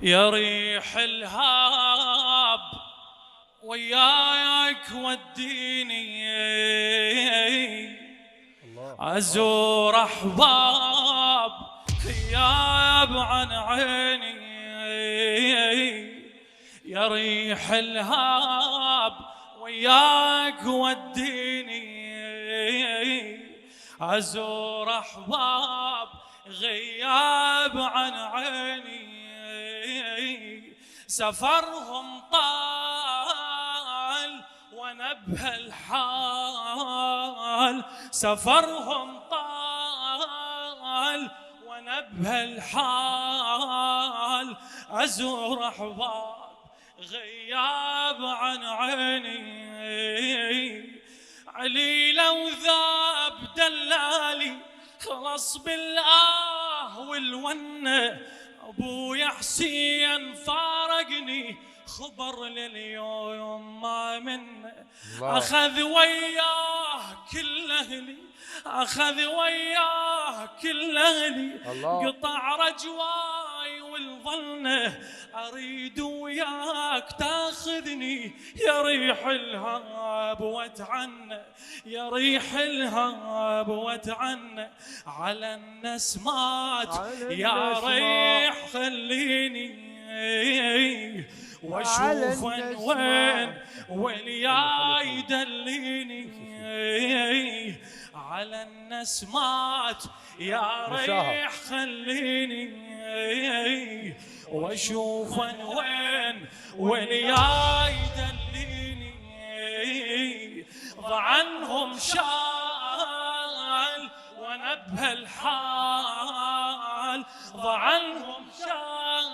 يا ريح الهاب وياك وديني أزور أحباب غياب عن عيني. يا ريح الهاب وياك وديني أزور أحباب غياب عن عيني. سفرهم طال وانا بهالحال، سفرهم طال وانا بهالحال ازور احباب غياب عن عيني. علي لو ذاب دلالي خلص بالآه والونة، أبويا حسين فارقني خبر لليوم ما منه. أخذ وياه كل أهلي، أخذ وياه كل أهلي، قطع رجواي والظنه أريد وياك تاخذني. يا ريح الهاب واتعنى، يا ريح الهاب واتعنى على النسمات. يا ريح خليني واشوف وين واليا يدليني على النسمات. يا ريح خليني واشوف وين واليا يدليني. ضعنهم شال وانا بهالحال، ضعنهم شال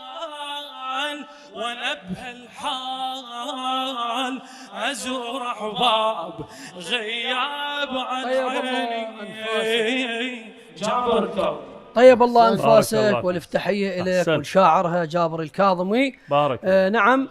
وانا بهالحال ازور احباب غياب عن عيني. جابر الكاظمي. طيب الله انفاسك والافتحيه اليك والشاعرها جابر الكاظمي. بارك. نعم.